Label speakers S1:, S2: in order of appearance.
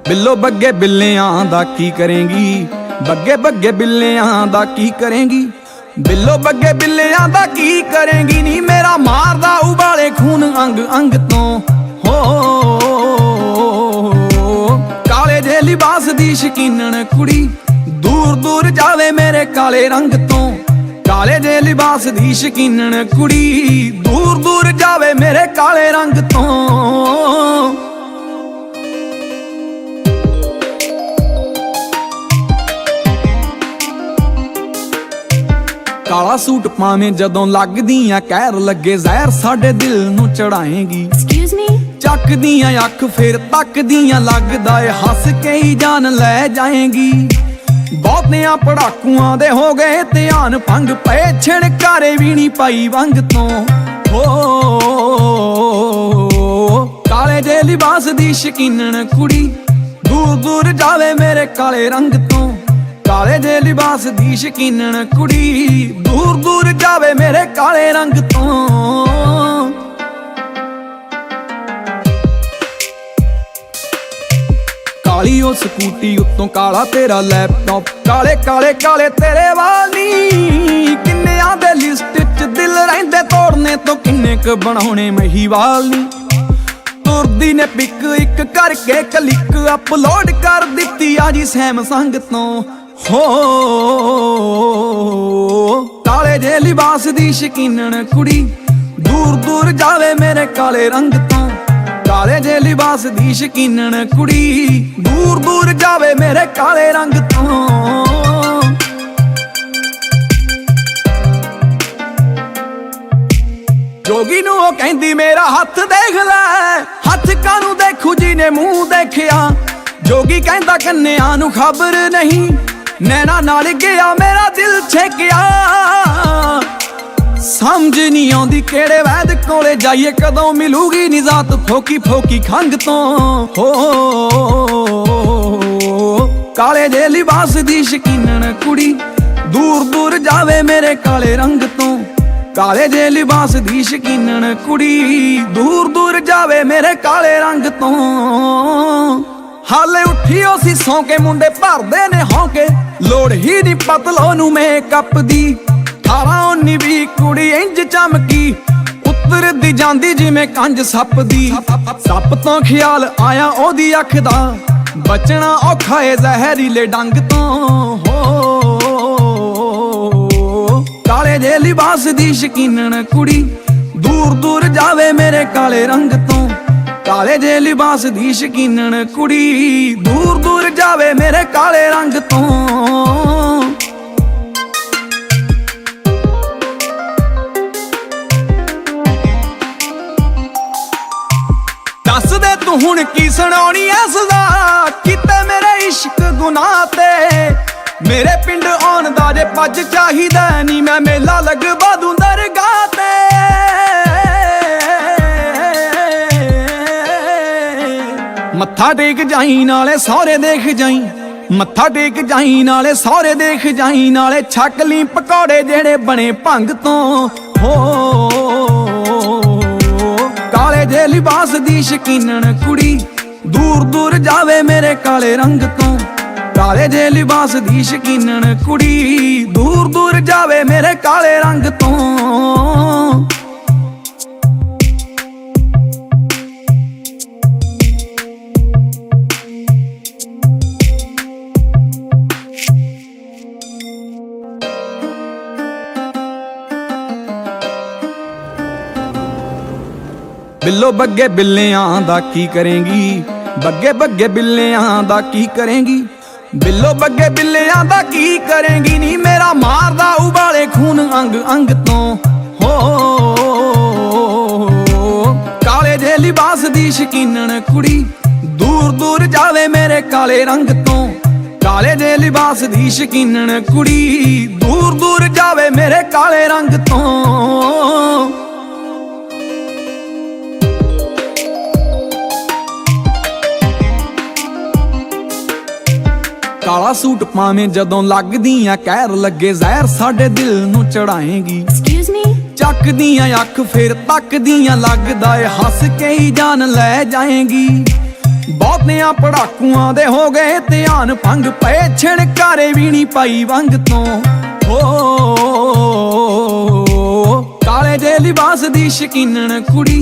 S1: ਬਿੱਲੋ ਬੱਗੇ ਬਿੱਲਿਆਂ ਦਾ ਕੀ ਕਰੇਂਗੀ, ਬੱਗੇ ਬੱਗੇ ਬਿੱਲਿਆਂ ਦਾ ਕੀ ਕਰੇਂਗੀ, ਬਿੱਲੋ ਬੱਗੇ ਬਿੱਲਿਆਂ ਦਾ ਕੀ ਕਰੇਂਗੀ ਨੀ ਮੇਰਾ ਮਾਰਦਾ ਉਬਾਲੇ ਖੂਨ ਅੰਗ ਅੰਗ ਤੋਂ ਹੋ। ਕਾਲੇ ਜੇ ਲਿਬਾਸ ਦੀ ਸ਼ਕੀਨਣ ਕੁੜੀ ਦੂਰ ਦੂਰ ਜਾਵੇ ਮੇਰੇ ਕਾਲੇ ਰੰਗ ਤੋਂ, ਕਾਲੇ ਜੇ ਲਿਬਾਸ ਦੀ ਸ਼ਕੀਨਣ ਕੁੜੀ ਦੂਰ ਦੂਰ ਜਾਵੇ ਮੇਰੇ ਕਾਲੇ ਰੰਗ ਤੋਂ। ਕਾਲਾ ਸੂਟ ਪਾਵੇਂ ਜਦੋਂ ਲੱਗਦੀਆਂ ਕਹਿਰ ਲੱਗੇ ਜ਼ਹਿਰ ਸਾਡੇ ਦਿਲ ਨੂੰ ਚੜਾਏਂਗੀ।
S2: Excuse me?
S1: ਚੱਕਦੀਆਂ ਅੱਖ ਫੇਰ ਤੱਕਦੀਆਂ ਲੱਗਦਾ ਏ ਹੱਸ ਕੇ ਹੀ ਜਾਨ ਲੈ ਜਾਏਂਗੀ। ਬਹੁਤਿਆਂ ਪੜਾਕੂਆਂ ਦੇ ਹੋ ਗਏ ਧਿਆਨ ਭੰਗ ਪਏ ਛਿਣਕਾਰੇ ਵੀ ਨਹੀਂ ਪਾਈ ਵੰਗ ਤੋਂ ਹੋ। ਕਾਲੇ ਜੇ ਲਿਬਾਸ ਦੀ ਸ਼ਕੀਨਣ ਕੁੜੀ ਦੂਰ ਦੂਰ ਜਾਵੇ ਮੇਰੇ ਕਾਲੇ ਰੰਗ ਤੋਂ, ਕਾਲੇ ਜੇ ਲਿਬਾਸ ਦੀ ਸ਼ਕੀਨਣ ਕੁੜੀ ਦੂਰ ਦੂਰ ਜਾਵੇ ਮੇਰੇ ਕਾਲੇ ਰੰਗ ਤੋਂ। ਕਾਲੀ ਉਹ ਸਕੂਟੀ ਉੱਤੋਂ ਕਾਲਾ ਤੇਰਾ ਲੈਪਟਾਪ, ਕਾਲੇ ਕਾਲੇ ਕਾਲੇ ਤੇਰੇ ਵਾਲ ਨੀ। ਕਿੰਨਿਆਂ ਦੇ ਲਿਸਟ 'ਚ ਦਿਲ ਰਹਿੰਦੇ ਤੋੜਨੇ ਤੋਂ ਕਿੰਨੇ ਕ ਬਣਾਉਣੇ ਮਹੀਵਾਲ ਨੀ। ਤੁਰਦੀ ਨੇ ਪਿਕ ਇੱਕ ਕਰਕੇ ਕਲਿੱਕ ਅਪਲੋਡ ਕਰ ਦਿੱਤੀ ਆ ਜੀ ਸੈਮਸੰਗ ਤੋਂ ਹੋ। ਕਾਲੇ ਜੇ ਲਿਬਾਸ ਦੀ ਸ਼ਕੀਨਣ ਕੁੜੀ ਦੂਰ ਦੂਰ ਜਾਵੇ ਮੇਰੇ ਕਾਲੇ ਰੰਗ ਤੋਂ, ਕਾਲੇ ਜੇ ਲਿਬਾਸ ਦੀ ਸ਼ਕੀਨਣ ਕੁੜੀ ਦੂਰ ਦੂਰ ਜਾਵੇ ਮੇਰੇ ਕਾਲੇ ਰੰਗ ਤੋਂ। ਜੋਗੀ ਨੂੰ ਉਹ ਕਹਿੰਦੀ ਮੇਰਾ ਹੱਥ ਦੇਖ ਲੈ, ਹੱਥ ਕਾਨੂੰ ਦੇਖੂ ਜੀ ਨੇ ਮੂੰਹ ਦੇਖਿਆ। ਜੋਗੀ ਕਹਿੰਦਾ ਕੰਨਿਆਂ ਨੂੰ ਖਬਰ ਨਹੀਂ, ਨੈਣਾ ਨਾਲ ਗਿਆ ਮੇਰਾ ਦਿਲ ਛੇਕਿਆ। ਸਮਝ ਨਹੀਂ ਆਉਂਦੀ ਕਿਹੜੇ ਵੈਦ ਕੋਲੇ ਜਾਈਏ, ਕਦੋਂ ਮਿਲੂਗੀ ਨਿਜ਼ਾਤ ਫੋਕੀ ਫੋਕੀ ਖੰਗ ਤੋਂ ਹੋ। ਕਾਲੇ ਜੇ ਲਿਬਾਸ ਦੀ ਸ਼ਕੀਨਣ ਕੁੜੀ ਦੂਰ ਦੂਰ ਜਾਵੇ ਮੇਰੇ ਕਾਲੇ ਰੰਗ ਤੋਂ, ਕਾਲੇ ਜੇ ਲਿਬਾਸ ਦੀ ਸ਼ਕੀਨਣ ਕੁੜੀ ਦੂਰ ਦੂਰ ਜਾਵੇ ਮੇਰੇ ਕਾਲੇ ਰੰਗ ਤੋਂ। ਹਾਲੇ ਉੱਠੀ ਉਹ ਸੀ ਸੌਂ ਕੇ ਮੁੰਡੇ ਭਰਦੇ ਨੇ ਹੌਂਕੇ, ਲੋੜ ਹੀ ਨਹੀਂ ਪਤਲੋ ਨੂੰ ਮੇਕਅਪ ਦੀ। 18-19-20 ਕੁੜੀ ਇੰਜ ਚਮਕੀ ਉਤਰਦੀ ਜਾਂਦੀ ਜਿਵੇਂ ਕੰਜ ਸੱਪ ਦੀ। ਸੱਪ ਤੋਂ ਖਿਆਲ ਆਇਆ ਉਹਦੀ ਅੱਖ ਦਾ, ਬਚਣਾ ਔਖਾ ਏ ਜ਼ਹਿਰੀਲੇ ਡੰਗ ਤੋਂ ਹੋ। ਕਾਲੇ ਜੇ ਲਿਬਾਸ ਦੀ ਸ਼ਕੀਨਣ ਕੁੜੀ ਦੂਰ ਦੂਰ ਜਾਵੇ ਮੇਰੇ ਕਾਲੇ ਰੰਗ ਤੋਂ, ਕਾਲੇ ਜੇ ਲਿਬਾਸ ਦੀ ਸ਼ਕੀਨਣ ਕੁੜੀ ਦੂਰ ਦੂਰ ਜਾਵੇ ਮੇਰੇ ਕਾਲੇ ਰੰਗ ਤੋਂ। ਦੱਸ ਦੇ ਤੂੰ ਹੁਣ ਕੀ ਸੁਣਾਉਣੀ ਐ ਸਜ਼ਾ, ਕਿਤੇ ਮੇਰੇ ਇਸ਼ਕ ਗੁਨਾਹ ਤੇ। ਮੇਰੇ ਪਿੰਡ ਆਉਣ ਦਾ ਜੇ ਪੱਜ ਚਾਹੀਦਾ ਨੀ, ਮੈਂ ਮੇਲਾ ਲਗਵਾ ਦੂੰ ਦਰਗਾਹ ਤੇ। ਮੱਥਾ ਟੇਕ ਜਾਈ ਨਾਲੇ ਸਹੁਰੇ ਦੇਖ ਜਾਈ, ਮੱਥਾ ਟੇਕ ਜਾਈ ਨਾਲੇ ਸਹੁਰੇ ਦੇਖ ਜਾਈ, ਨਾਲੇ ਛਕ ਲਈ ਪਕੌੜੇ ਜਿਹੜੇ ਬਣੇ ਭੰਗ ਤੋਂ ਹੋ। ਕਾਲੇ ਜੇ ਲਿਬਾਸ ਦੀ ਸ਼ਕੀਨਣ ਕੁੜੀ ਦੂਰ ਦੂਰ ਜਾਵੇ ਮੇਰੇ ਕਾਲੇ ਰੰਗ ਤੋਂ, ਕਾਲੇ ਜੇ ਲਿਬਾਸ ਦੀ ਸ਼ਕੀਨਣ ਕੁੜੀ ਦੂਰ ਦੂਰ ਜਾਵੇ ਮੇਰੇ ਕਾਲੇ ਰੰਗ ਤੋਂ। ਬਿੱਲੋ ਬੱਗੇ ਬਿੱਲਿਆਂ ਦਾ ਕੀ ਕਰੇਂਗੀ, ਬੱਗੇ ਬੱਗੇ ਬਿੱਲਿਆਂ ਦਾ ਕੀ ਕਰੇਂਗੀ, ਬਿੱਲੋ ਬੱਗੇ ਬਿੱਲਿਆਂ ਦਾ ਕੀ ਕਰੇਂਗੀ ਨੀ ਮੇਰਾ ਮਾਰਦਾ ਉਬਾਲੇ ਖੂਨ ਅੰਗ ਅੰਗ ਤੋਂ ਹੋ। ਕਾਲੇ ਜੇ ਲਿਬਾਸ ਦੀ ਸ਼ਕੀਨਣ ਕੁੜੀ ਦੂਰ ਦੂਰ ਜਾਵੇ ਮੇਰੇ ਕਾਲੇ ਰੰਗ ਤੋਂ, ਕਾਲੇ ਜੇ ਲਿਬਾਸ ਦੀ ਸ਼ਕੀਨਣ ਕੁੜੀ ਦੂਰ ਦੂਰ ਜਾਵੇ ਮੇਰੇ ਕਾਲੇ ਰੰਗ ਤੋਂ। ਕਾਲਾ ਸੂਟ ਪਾਵੇਂ ਜਦੋਂ ਲੱਗਦੀਆਂ ਕਹਿਰ ਲੱਗੇ ਜ਼ਹਿਰ ਸਾਡੇ ਦਿਲ ਨੂੰ ਚੜਾਏਂਗੀ।
S2: Excuse me?
S1: ਚੱਕਦੀਆਂ ਅੱਖ ਫੇਰ ਤੱਕਦੀਆਂ ਲੱਗਦਾ ਏ ਹੱਸ ਕੇ ਹੀ ਜਾਨ ਲੈ ਜਾਏਂਗੀ। ਬਹੁਤਿਆਂ ਪੜਾਕੂਆਂ ਦੇ ਹੋ ਗਏ ਧਿਆਨ ਭੰਗ ਪਏ ਛਿੜਕਾਰੇ ਵੀ ਨਹੀਂ ਪਾਈ ਵੰਗ ਤੋਂ ਹੋ ਕਾਲੇ ਜੇ ਲਿਬਾਸ ਦੀ ਸ਼ਕੀਨਣ ਕੁੜੀ।